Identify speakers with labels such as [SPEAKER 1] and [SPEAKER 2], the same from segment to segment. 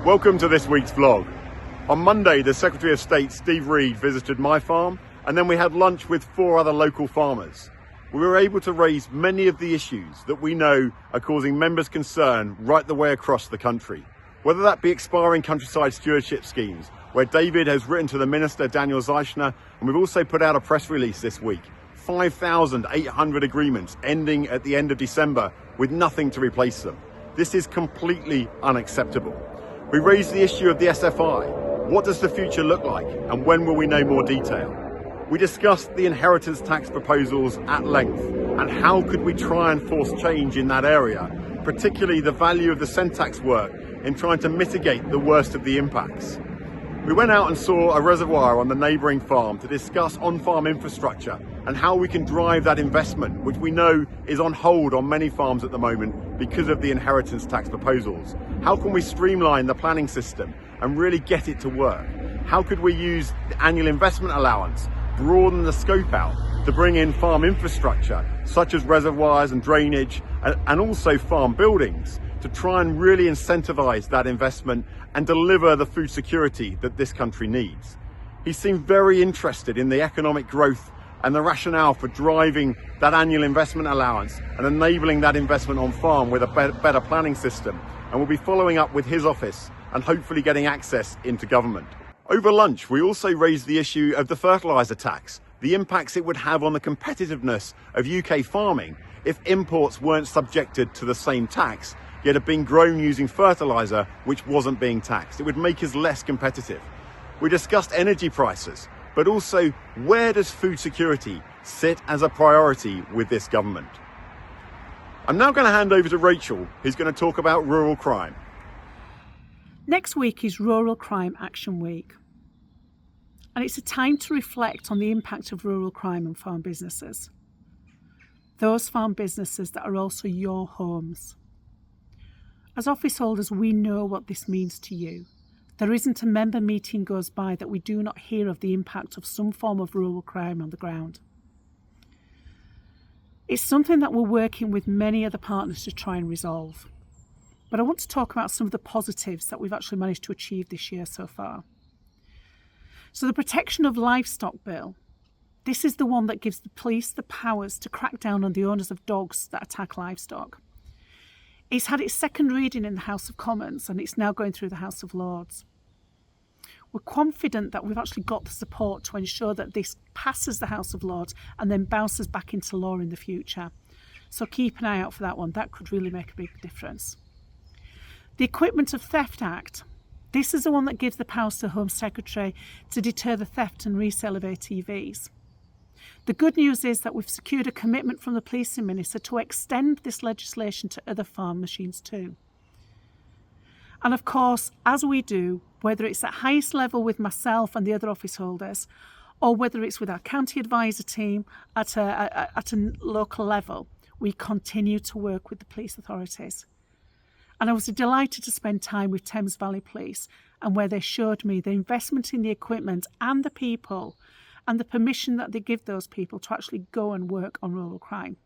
[SPEAKER 1] Welcome to this week's vlog. On Monday, the Secretary of State, Steve Reed, visited my farm, and then we had lunch with 4 other local farmers. We were able to raise many of the issues that we know are causing members concern right the way across the country. Whether that be expiring countryside stewardship schemes, where David has written to the Minister, Daniel Zeichner, and we've also put out a press release this week, 5,800 agreements ending at the end of December with nothing to replace them. This is completely unacceptable. We raised the issue of the SFI. What does the future look like, and when will we know more detail? We discussed the inheritance tax proposals at length, and how could we try and force change in that area, particularly the value of the Sentax work in trying to mitigate the worst of the impacts. We went out and saw a reservoir on the neighbouring farm to discuss on-farm infrastructure and how we can drive that investment, which we know is on hold on many farms at the moment because of the inheritance tax proposals. How can we streamline the planning system and really get it to work? How could we use the annual investment allowance, broaden the scope out to bring in farm infrastructure such as reservoirs and drainage and also farm buildings to try and really incentivise that investment and deliver the food security that this country needs. He seemed very interested in the economic growth and the rationale for driving that annual investment allowance and enabling that investment on farm with a better planning system, and we'll be following up with his office and hopefully getting access into government. Over lunch, we also raised the issue of the fertiliser tax, the impacts it would have on the competitiveness of UK farming if imports weren't subjected to the same tax, yet have been grown using fertiliser which wasn't being taxed. It would make us less competitive. We discussed energy prices, but also where does food security sit as a priority with this government? I'm now going to hand over to Rachel, who's going to talk about rural crime.
[SPEAKER 2] Next week is Rural Crime Action Week, and it's a time to reflect on the impact of rural crime on farm businesses. Those farm businesses that are also your homes. As office holders, we know what this means to you. There isn't a member meeting goes by that we do not hear of the impact of some form of rural crime on the ground. It's something that we're working with many other partners to try and resolve. But I want to talk about some of the positives that we've actually managed to achieve this year so far. So the Protection of Livestock Bill, this is the one that gives the police the powers to crack down on the owners of dogs that attack livestock. It's had its second reading in the House of Commons and it's now going through the House of Lords. We're confident that we've actually got the support to ensure that this passes the House of Lords and then bounces back into law in the future. So keep an eye out for that one. That could really make a big difference. The Equipment of Theft Act. This is the one that gives the powers to the Home Secretary to deter the theft and resale of ATVs. The good news is that we've secured a commitment from the Policing Minister to extend this legislation to other farm machines too. And of course, as we do, whether it's at highest level with myself and the other office holders, or whether it's with our county advisor team at a local level, we continue to work with the police authorities. And I was delighted to spend time with Thames Valley Police, and where they showed me the investment in the equipment and the people and the permission that they give those people to actually go and work on rural crime.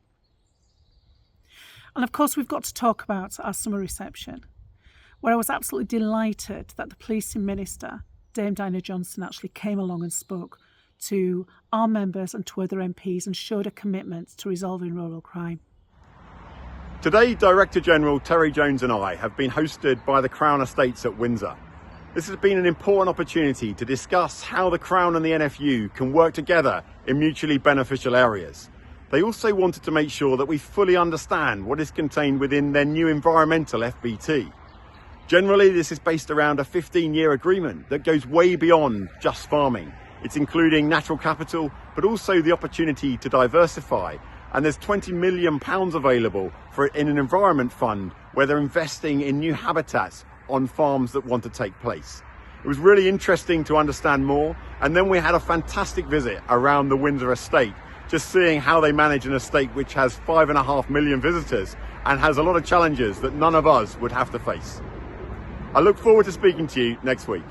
[SPEAKER 2] And of course, we've got to talk about our summer reception, where I was absolutely delighted that the Policing Minister, Dame Diana Johnson, actually came along and spoke to our members and to other MPs and showed a commitment to resolving rural crime.
[SPEAKER 1] Today, Director General Terry Jones and I have been hosted by the Crown Estates at Windsor. This has been an important opportunity to discuss how the Crown and the NFU can work together in mutually beneficial areas. They also wanted to make sure that we fully understand what is contained within their new environmental FBT. Generally, this is based around a 15-year agreement that goes way beyond just farming. It's including natural capital, but also the opportunity to diversify. And there's £20 million available in an environment fund where they're investing in new habitats on farms that want to take place. It was really interesting to understand more, and then we had a fantastic visit around the Windsor estate, just seeing how they manage an estate which has 5.5 million visitors and has a lot of challenges that none of us would have to face. I look forward to speaking to you next week.